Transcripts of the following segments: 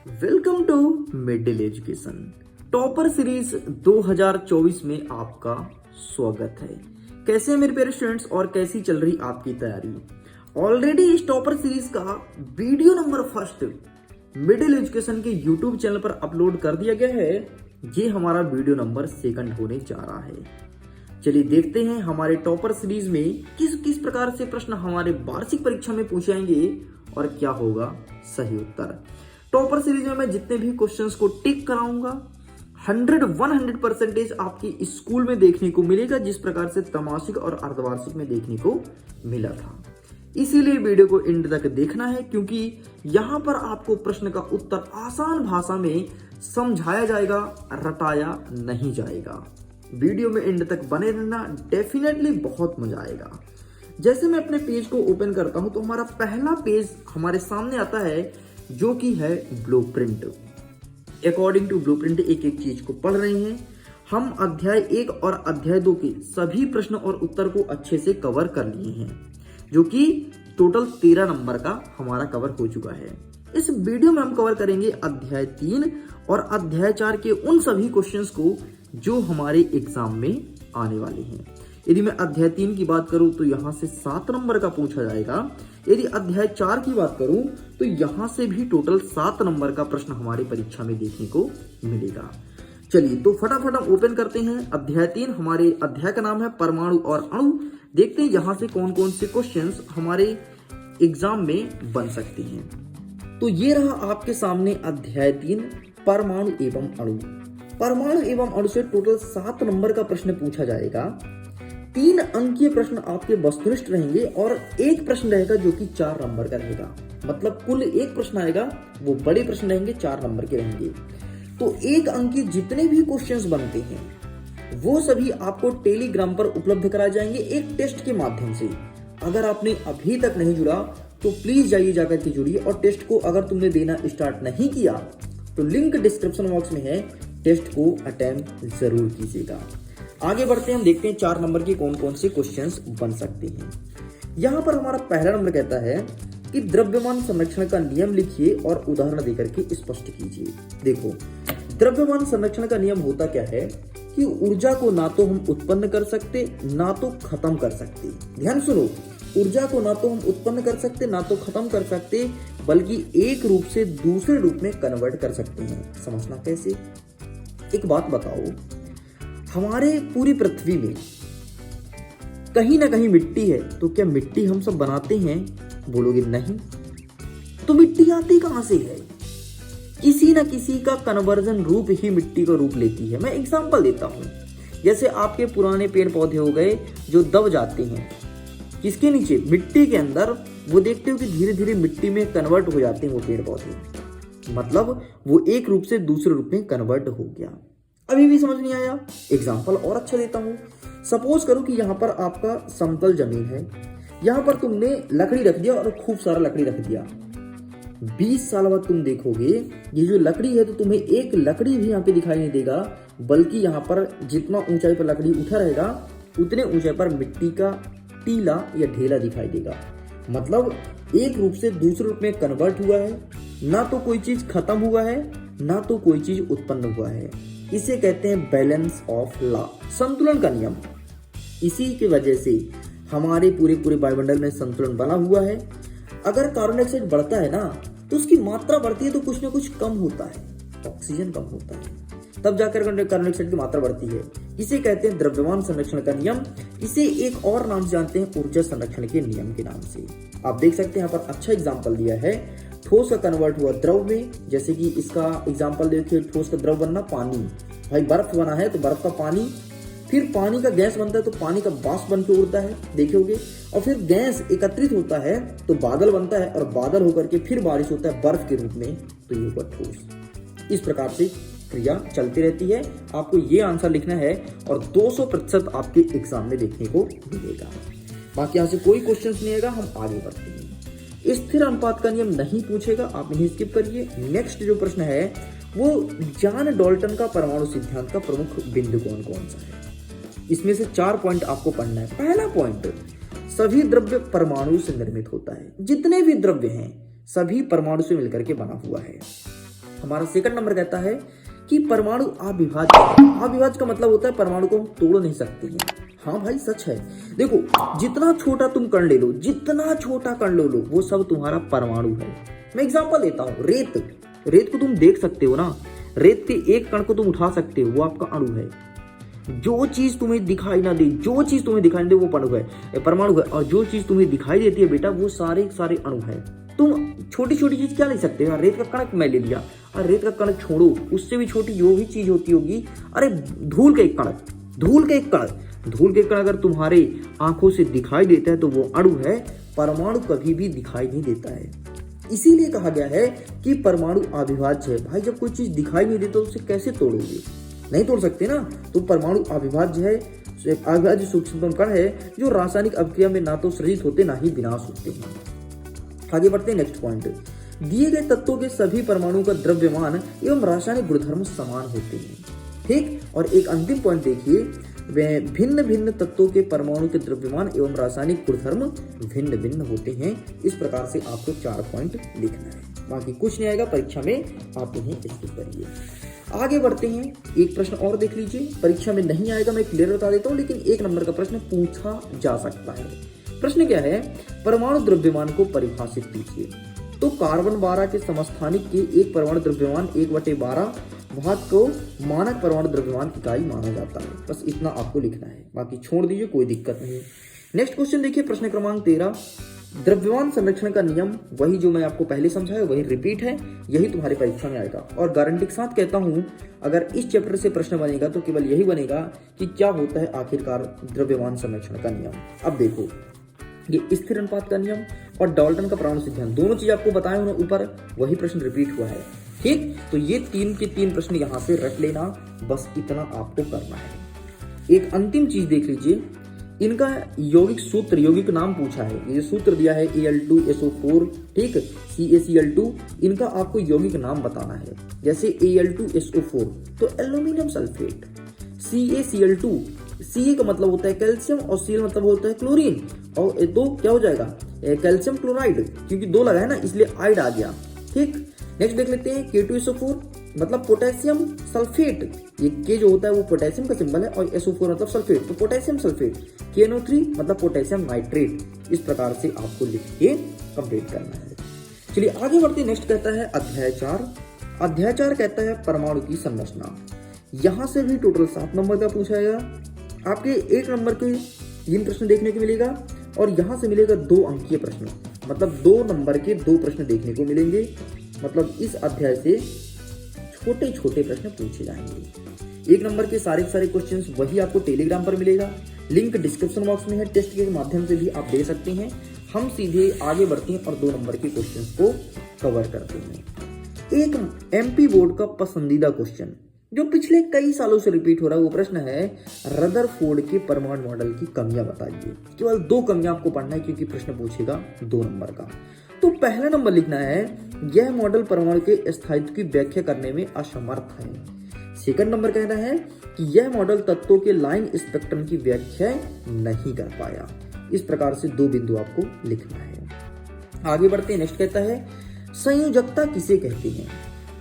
Welcome to middle education topper series 2024 में आपका स्वागत है। कैसे हैं मेरे प्यारे स्टूडेंट्स और कैसी चल रही आपकी तैयारी? ऑलरेडी इस टॉपर सीरीज का video number first middle education के यूट्यूब चैनल पर अपलोड कर दिया गया है। ये हमारा वीडियो नंबर सेकंड होने जा रहा है। चलिए देखते हैं हमारे टॉपर सीरीज में किस किस प्रकार से प्रश्न हमारे वार्षिक परीक्षा में पूछे जाएंगे और क्या होगा सही उत्तर। टॉपर सीरीज में मैं जितने भी क्वेश्चंस को टिक कराऊंगा 100% आपकी स्कूल में देखने को मिलेगा, जिस प्रकार से त्रैमासिक और अर्धवार्षिक में देखने को मिला था। इसीलिए वीडियो को एंड तक देखना है, क्योंकि यहां पर आपको प्रश्न का उत्तर आसान भाषा में समझाया जाएगा, रटाया नहीं जाएगा। वीडियो में एंड तक बने रहना, डेफिनेटली बहुत मजा आएगा। जैसे मैं अपने पेज को ओपन करता हूं तो हमारा पहला पेज हमारे सामने आता है, जो कि है ब्लूप्रिंट। अकॉर्डिंग टू ब्लूप्रिंट एक एक चीज को पढ़ रहे हैं हम। अध्याय 1 और अध्याय 2 के सभी प्रश्न और उत्तर को अच्छे से कवर कर लिए हैं, जो कि टोटल 13 नंबर का हमारा कवर हो चुका है। इस वीडियो में हम कवर करेंगे अध्याय 3 और अध्याय 4 के उन सभी क्वेश्चंस को जो हमारे एग्जाम में आने वाले हैं। यदि मैं अध्याय 3 की बात करूं तो यहां से 7 नंबर का पूछा जाएगा। यदि अध्याय 4 की बात करूं तो यहां से भी टोटल 7 नंबर का प्रश्न हमारी परीक्षा में देखने को मिलेगा। चलिए तो फटाफट हम ओपन करते हैं अध्याय 3। हमारे अध्याय का नाम है परमाणु और अणु। देखते हैं यहां से कौन कौन से क्वेश्चंस हमारे एग्जाम में बन सकते हैं। तो ये रहा आपके सामने अध्याय 3 परमाणु एवं अणु। परमाणु एवं अणु से टोटल 7 नंबर का प्रश्न पूछा जाएगा। 3 अंकीय प्रश्न आपके वस्तुनिष्ठ रहेंगे और एक प्रश्न रहेगा जो कि 4 नंबर का रहेगा। मतलब कुल एक प्रश्न आएगा, वो बड़े प्रश्न रहेंगे, 4 नंबर के रहेंगे। तो एक अंकीय जितने भी क्वेश्चंस बनते हैं वो सभी आपको टेलीग्राम पर उपलब्ध कराए जाएंगे एक टेस्ट के माध्यम से। अगर आपने अभी तक नहीं जुड़ा तो प्लीज जाइए जाकर के जुड़िए, और टेस्ट को अगर तुमने देना स्टार्ट नहीं किया तो लिंक डिस्क्रिप्शन बॉक्स में है, टेस्ट को अटेम्प्ट जरूर कीजिएगा। आगे बढ़ते हैं, हम देखते हैं 4 नंबर के कौन कौन से क्वेश्चंस बन सकते हैं। यहां पर हमारा पहला नंबर कहता है कि द्रव्यमान संरक्षण का नियम लिखिए और उदाहरण देकर के स्पष्ट कीजिए। देखो, द्रव्यमान संरक्षण का नियम होता क्या है कि ऊर्जा को ना तो हम उत्पन्न कर सकते ना तो खत्म कर सकते। ध्यान सुनो, ऊर्जा को ना तो हम उत्पन्न कर सकते ना तो खत्म कर सकते, बल्कि एक रूप से दूसरे रूप में कन्वर्ट कर सकते हैं। समझना कैसे? एक बात बताओ, हमारे पूरी पृथ्वी में कहीं ना कहीं मिट्टी है, तो क्या मिट्टी हम सब बनाते हैं? बोलोगे नहीं। तो मिट्टी आती कहां से है? किसी ना किसी का कन्वर्जन रूप ही मिट्टी का रूप लेती है। मैं एग्जांपल देता हूं, जैसे आपके पुराने पेड़ पौधे हो गए जो दब जाते हैं किसके नीचे? मिट्टी के अंदर। वो देखते हो कि धीरे धीरे मिट्टी में कन्वर्ट हो जाते हैं वो पेड़ पौधे, मतलब वो एक रूप से दूसरे रूप में कन्वर्ट हो गया। अभी भी समझ नहीं आया? एग्जाम्पल और अच्छा देता हूं। सपोज करो कि यहां पर आपका समतल जमीन है, यहां पर तुमने लकड़ी रख दिया और खूब सारा लकड़ी रख दिया। 20 साल बाद तुम देखोगे ये जो लकड़ी है तो तुम्हें एक लकड़ी भी यहाँ पे दिखाई नहीं देगा, बल्कि यहाँ पर जितना ऊंचाई पर लकड़ी उठा रहेगा उतने ऊंचाई पर मिट्टी का टीला या ढेला दिखाई देगा। मतलब एक रूप से दूसरे रूप में कन्वर्ट हुआ है, ना तो कोई चीज खत्म हुआ है ना तो कोई चीज उत्पन्न हुआ है। इसे कहते हैं बैलेंस ऑफ लॉ, संतुलन का नियम। इसी की वजह से हमारे पूरे वायुमंडल में संतुलन बना हुआ है। अगर कार्बन डाइऑक्साइड बढ़ता है ना तो उसकी मात्रा बढ़ती है तो कुछ ना कुछ कम होता है, ऑक्सीजन कम होता है, तब जाकर कार्बन डाइऑक्साइड की मात्रा बढ़ती है। इसे कहते हैं द्रव्यमान संरक्षण का नियम। इसे एक और नाम से जानते हैं ऊर्जा संरक्षण के नियम के नाम से। आप देख सकते हैं यहाँ पर अच्छा एग्जाम्पल दिया है, ठोस का कन्वर्ट हुआ द्रव में। जैसे कि इसका एग्जांपल देखिए, ठोस का द्रव बनना पानी। भाई बर्फ बना है तो बर्फ का पानी, फिर पानी का गैस बनता है तो पानी का वाष्प बन के उड़ता है, देखोगे। और फिर गैस एकत्रित होता है तो बादल बनता है, और बादल होकर के फिर बारिश होता है बर्फ के रूप में, तो ये हुआ ठोस। इस प्रकार से क्रिया चलती रहती है। आपको ये आंसर लिखना है और 200% आपके एग्जाम में देखने को मिलेगा। बाकी यहाँ से कोई क्वेश्चन नहीं आएगा। हम आगे बढ़ते हैं। स्थिर अनुपात का नियम नहीं पूछेगा, आप इन्हें स्किप करिए। नेक्स्ट जो प्रश्न है वो जॉन डाल्टन का परमाणु सिद्धांत का प्रमुख बिंदु कौन कौन सा है? इसमें से 4 पॉइंट आपको पढ़ना है। पहला पॉइंट, सभी द्रव्य परमाणु से निर्मित होता है। जितने भी द्रव्य हैं सभी परमाणु से मिलकर के बना हुआ है। हमारा सेकंड नंबर कहता है कि परमाणु अविभाज्य। अविभाज्य का मतलब होता है परमाणु को हम तोड़ नहीं सकते हैं। हाँ भाई सच है। देखो जितना छोटा तुम कण ले लो, जितना छोटा कण ले लो, वो सब तुम्हारा परमाणु है। मैं एग्जांपल देता हूँ, रेत को तुम देख सकते हो ना, रेत के एक कण को तुम उठा सकते हो, वो आपका अणु है। जो चीज तुम्हें दिखाई ना दे, वो परमाणु है। और जो चीज तुम्हें दिखाई देती है बेटा, वो सारे सारे अणु है। तुम छोटी छोटी चीज क्या ले सकते हो? रेत का कण मैं ले लिया, और रेत का कण छोड़ो, उससे भी छोटी जो भी चीज होती होगी, अरे धूल के कण अगर तुम्हारे आंखों से दिखाई देता है तो वो अणु है। परमाणु कभी भी दिखाई नहीं देता है। इसीलिए कहा गया है कि परमाणु अविभाज्य है। भाई जब कोई चीज दिखाई नहीं देती तो उसे कैसे तोड़ोगे? नहीं तोड़ सकते ना। तो परमाणु अविभाज्य है। अविभाज्य सूक्ष्मतम कण है जो रासायनिक अभिक्रिया में ना तो सृजित होते ना ही विनाश होते हैं। आगे बढ़ते हैं नेक्स्ट पॉइंट। दिए गए तत्वों के सभी परमाणुओं का द्रव्यमान एवं रासायनिक गुणधर्म समान होते हैं। ठीक, और एक अंतिम पॉइंट देखिए, वे भिन्न भिन्न तत्वों के परमाणु के द्रव्यमान एवं रासायनिक गुणधर्म भिन्न भिन्न होते हैं। इस प्रकार से आपको 4 पॉइंट लिखना है, बाकी कुछ नहीं आएगा परीक्षा में, आप इन्हें स्किप करिए। आगे बढ़ते हैं, एक प्रश्न और देख लीजिए। परीक्षा में नहीं आएगा, मैं क्लियर बता देता हूँ, लेकिन 1 नंबर का प्रश्न पूछा जा सकता है। प्रश्न क्या है? परमाणु द्रव्यमान को परिभाषित कीजिए। तो कार्बन 12 के समस्थानिक के एक परमाणु द्रव्यमान 1/12 भाग को मानक परमाणु द्रव्यमान इकाई माना जाता है। बस इतना आपको लिखना है, बाकी छोड़ दीजिए, कोई दिक्कत नहीं। नेक्स्ट क्वेश्चन देखिए, प्रश्न क्रमांक 13। द्रव्यमान संरक्षण का नियम, वही जो मैं आपको पहले समझाया वही रिपीट है, यही तुम्हारी परीक्षा में आएगा। और गारंटी के साथ कहता हूं, अगर इस चैप्टर से प्रश्न बनेगा तो केवल यही बनेगा कि क्या होता है आखिरकार द्रव्यमान संरक्षण का नियम। अब देखो, ये स्थिर अनुपात का नियम और डाल्टन का परमाणु सिद्धांत, दोनों चीज आपको बताए हुए ऊपर, वही प्रश्न रिपीट हुआ है। ठीक, तो ये 3 के 3 प्रश्न यहां से रट लेना, बस इतना आपको करना है। एक अंतिम चीज देख लीजिए, इनका यौगिक नाम पूछा है। ये सूत्र दिया है Al2SO4, ठीक, CaCl2, इनका आपको यौगिक नाम बताना है। जैसे Al2SO4 तो एल्यूमिनियम सल्फेट, CaCl2, Ca का मतलब होता है कैल्शियम और Cl मतलब होता है क्लोरीन, और तो क्या हो जाएगा? कैल्शियम क्लोराइड, क्योंकि 2 लगा है ना इसलिए आइड आ गया। ठीक, नेक्स्ट देख लेते हैं K2SO4 मतलब पोटेशियम सल्फेट। ये K जो होता है वो पोटेशियम का सिंबल है, और SO4 मतलब सल्फेट, तो पोटेशियम सल्फेट। KNO3 मतलब पोटेशियम नाइट्रेट। इस प्रकार से आपको लिख के कंप्लीट करना है। चलिए आगे बढ़ते, नेक्स्ट कहता है अध्याय 4। अध्याय 4 कहता है परमाणु की संरचना। यहां से भी टोटल 7 नंबर का पूछा जाएगा। आपके 1 नंबर के 3 प्रश्न देखने को मिलेगा, और यहां से मिलेगा 2 अंकीय प्रश्न, मतलब 2 नंबर के 2 प्रश्न देखने को मिलेंगे। मतलब इस अध्याय से छोटे छोटे प्रश्न पूछे जाएंगे। 1 नंबर के सारे क्वेश्चंस वही आपको टेलीग्राम पर मिलेगा, लिंक डिस्क्रिप्शन बॉक्स में है। टेस्ट के माध्यम से भी आप दे सकते हैं। हम सीधे आगे बढ़ते हैं और 2 नंबर के क्वेश्चंस को कवर करते हैं। एक MP बोर्ड का पसंदीदा क्वेश्चन जो पिछले कई सालों से रिपीट हो रहा है, वो प्रश्न है रदरफोर्ड के परमाणु मॉडल की कमियां बताइए। केवल 2 कमियां आपको पढ़ना है, क्योंकि प्रश्न पूछेगा 2 नंबर का। तो पहला नंबर लिखना है, यह मॉडल परमाणु के स्थायित्व की व्याख्या करने में असमर्थ है। सेकंड नंबर कहना है कि यह मॉडल तत्वों के लाइन स्पेक्ट्रम की व्याख्या नहीं कर पाया। इस प्रकार से 2 बिंदु आपको लिखना है। आगे बढ़ते हैं, नेक्स्ट कहता है संयोजकता किसे कहते हैं?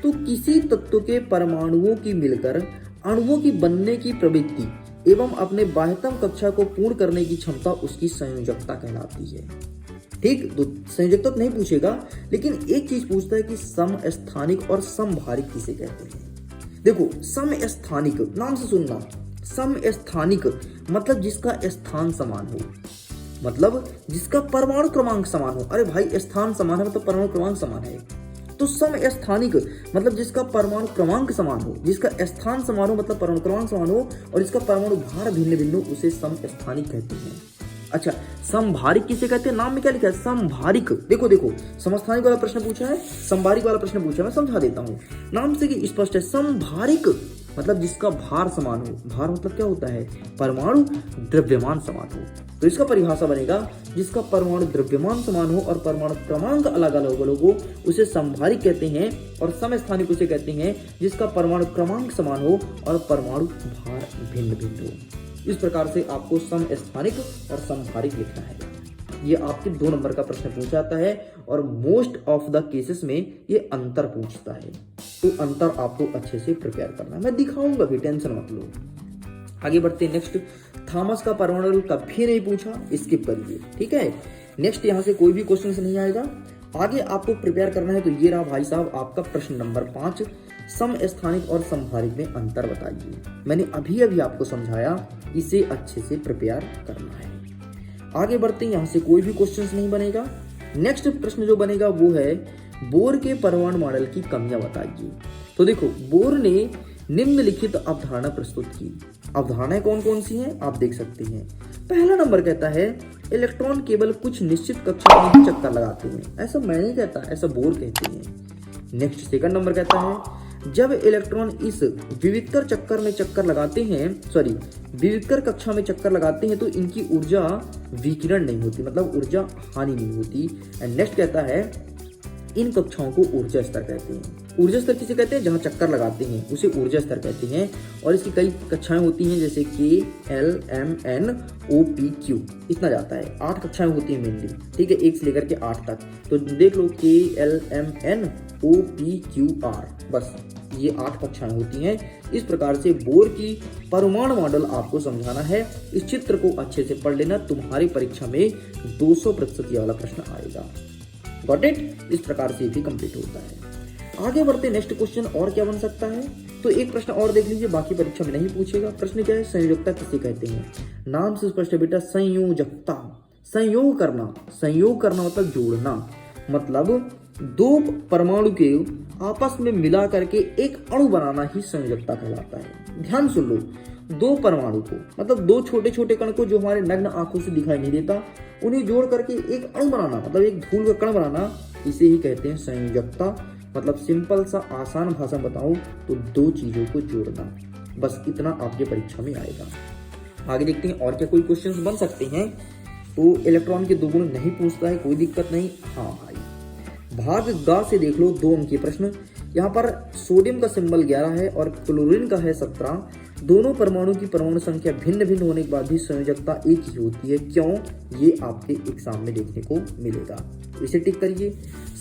तो किसी तत्व के परमाणुओं की मिलकर अणुओं की बनने की प्रवृत्ति एवं अपने बाह्यतम कक्षा को पूर्ण करने की क्षमता उसकी संयोजकता कहलाती है। ठीक, तो संयोजकता तो नहीं पूछेगा, लेकिन एक चीज पूछता है कि समस्थानिक और समभारिक किसे कहते हैं। देखो समस्थानिक नाम से सुनना, समस्थानिक मतलब जिसका स्थान समान हो, मतलब जिसका परमाणु क्रमांक समान हो। अरे भाई स्थान समान है मतलब परमाणु क्रमांक समान है। तो समस्थानिक मतलब जिसका परमाणु क्रमांक समान हो, जिसका स्थान समान हो मतलब परमाणु क्रमांक समान हो, और जिसका परमाणु भार भिन्न भिन्न हो, उसे समस्थानिक कहते हैं। अच्छा, समभारिक किसे कहते हैं? नाम में क्या लिखा है? समभारिक। देखो समस्थानिक वाला प्रश्न पूछा है, समभारिक वाला प्रश्न पूछा है, मैं समझा देता हूँ। नाम से कि स्पष्ट है, समभारिक मतलब जिसका भार समान हो। भार मतलब क्या होता है? परमाणु द्रव्यमान समान हो। तो इसका परिभाषा बनेगा जिसका परमाणु द्रव्यमान समान हो और परमाणु क्रमांक अलग अलग हो, उसे समभारिक कहते हैं। और समस्थानिक उसे कहते हैं जिसका परमाणु क्रमांक समान हो और परमाणु भार भिन्न भिन्न हो। इस प्रकार से आपको समस्थानिक और समभारिक लिखना है। ये आपके 2 नंबर का प्रश्न पूछा जाता है और मोस्ट ऑफ द केसेस में ये अंतर पूछता है। तो अंतर आपको अच्छे से प्रिपेयर करना है, मैं दिखाऊंगा भी, टेंशन मत लो। आगे बढ़ते हैं नेक्स्ट। थॉमस का परमाणु कभी नहीं पूछा, स्किप करिए, ठीक है। नेक्स्ट यहाँ से कोई भी क्वेश्चन नहीं आएगा। आगे आपको प्रिपेयर करना है, तो ये रहा भाई साहब आपका प्रश्न नंबर 5, समस्थानिक और समहारिक में अंतर बताइए। मैंने अभी अभी आपको समझाया, इसे अच्छे से प्रिपेयर करना है। आगे बढ़ते हैं, यहाँ से कोई भी क्वेश्चन नहीं बनेगा। नेक्स्ट प्रश्न जो बनेगा वो है बोर के परमाणु मॉडल की कमियां बताइए। तो देखो, बोर ने निम्नलिखित अवधारणा प्रस्तुत की। अवधारणाएं कौन कौन सी हैं आप देख सकते हैं। पहला नंबर कहता है इलेक्ट्रॉन केवल कुछ निश्चित कक्षा में ही चक्कर लगाते हैं। ऐसा मैं नहीं कहता, ऐसा बोर कहते हैं। नेक्स्ट सेकंड नंबर कहता है जब इलेक्ट्रॉन इस विविक्तर चक्कर में चक्कर लगाते हैं, विविक्तर कक्षा में चक्कर लगाते हैं तो इनकी ऊर्जा विकिरण नहीं होती, मतलब ऊर्जा हानि नहीं होती। एंड नेक्स्ट कहता है इन कक्षाओं को ऊर्जा स्तर कहते हैं। ऊर्जा स्तर किसे कहते हैं? जहां चक्कर लगाते हैं उसे ऊर्जा स्तर कहते हैं। और इसकी कई कक्षाएं होती हैं, जैसे KLMNOPQ, इतना जाता है। 8 कक्षाएं होती हैं मेनली, ठीक है, 1 से लेकर के 8 तक। तो देख लो KLMNOPQR, बस ये 8 कक्षाएं होती हैं। इस प्रकार से बोर की परमाणु मॉडल आपको समझाना है। इस चित्र को अच्छे से पढ़ लेना, तुम्हारी परीक्षा में 200% ये वाला प्रश्न आएगा। Got it? इस प्रकार से भी कंप्लीट होता है। आगे बढ़ते नेक्स्ट क्वेश्चन, और क्या बन सकता है? तो एक प्रश्न और देख लीजिए, बाकी परीक्षा में नहीं पूछेगा। प्रश्न क्या है? संयोजकता किसे कहते हैं? नाम से स्पष्ट है बेटा, संयोजकता, संयोग करना। संयोग करना मतलब जोड़ना, मतलब 2 परमाणु के आपस में मिला करके एक अणु बनाना ही संयोजकता कहलाता है। ध्यान सुन लो, 2 परमाणु को, मतलब 2 छोटे छोटे कण को जो हमारे नग्न आंखों से दिखाई नहीं देता, उन्हें जोड़ करके एक अणु बनाना, मतलब एक धूल का कण बनाना, इसे ही कहते हैं संयोजकता। मतलब सिंपल सा आसान भाषा में बताऊं तो 2 चीजों को जोड़ना, बस इतना आपके परीक्षा में आएगा। आगे देखते हैं और क्या कोई क्वेश्चंस बन सकते हैं। तो इलेक्ट्रॉन के 2 गुण नहीं पूछता है, कोई दिक्कत नहीं। हाँ भाई, भाग ग से देख लो 2 अंक के प्रश्न। यहाँ पर सोडियम का सिंबल 11 है और क्लोरीन का है 17। दोनों परमाणु की परमाणु संख्या भिन्न भिन्न होने के बाद भी संयोजकता एक ही होती है। क्यों? ये आपके एग्जाम में देखने को मिलेगा, इसे टिक करिए।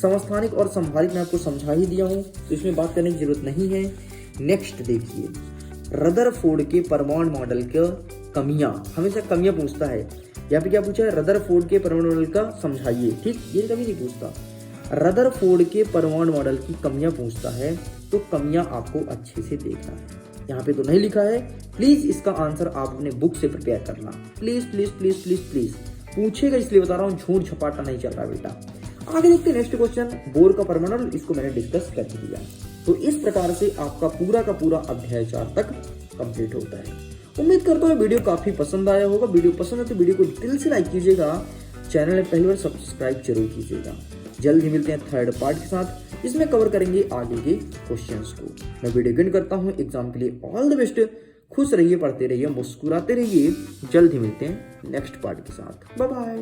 समस्थानिक और समहारिक मैं आपको समझा ही दिया हूं, तो इसमें बात करने की जरूरत नहीं है। नेक्स्ट देखिए, रदरफोर्ड के परमाणु मॉडल का कमियां, हमेशा कमियां पूछता है। यहाँ पे क्या पूछा है? रदरफोर्ड के परमाणु मॉडल का समझाइए, ठीक, ये कभी नहीं पूछता। रदरफोर्ड के परमाणु मॉडल की कमियां पूछता है, तो कमियां आपको अच्छे से देखना है। यहाँ पे तो नहीं लिखा है, प्लीज इसका आंसर आप अपने बुक से प्रिपेयर करना, please please please please please. पूछेगा इसलिए बता रहा हूँ, झूठ झपाटा नहीं चल रहा बेटा। आगे देखते हैं नेक्स्ट क्वेश्चन, बोर का परमाणु, इसको मैंने डिस्कस कर दिया। तो इस प्रकार से आपका पूरा का पूरा अध्याय 4 तक कंप्लीट होता है। उम्मीद करता हूँ वीडियो काफी पसंद आया होगा। वीडियो पसंद है तो वीडियो को दिल से लाइक कीजिएगा, चैनल में पहली बार सब्सक्राइब जरूर कीजिएगा। जल्द ही मिलते हैं 3rd पार्ट के साथ, इसमें कवर करेंगे आगे के क्वेश्चंस को। मैं वीडियो एंड करता हूँ। एग्जाम के लिए ऑल द बेस्ट। खुश रहिए, पढ़ते रहिए, मुस्कुराते रहिए। जल्द ही मिलते हैं नेक्स्ट पार्ट के साथ। Bye bye.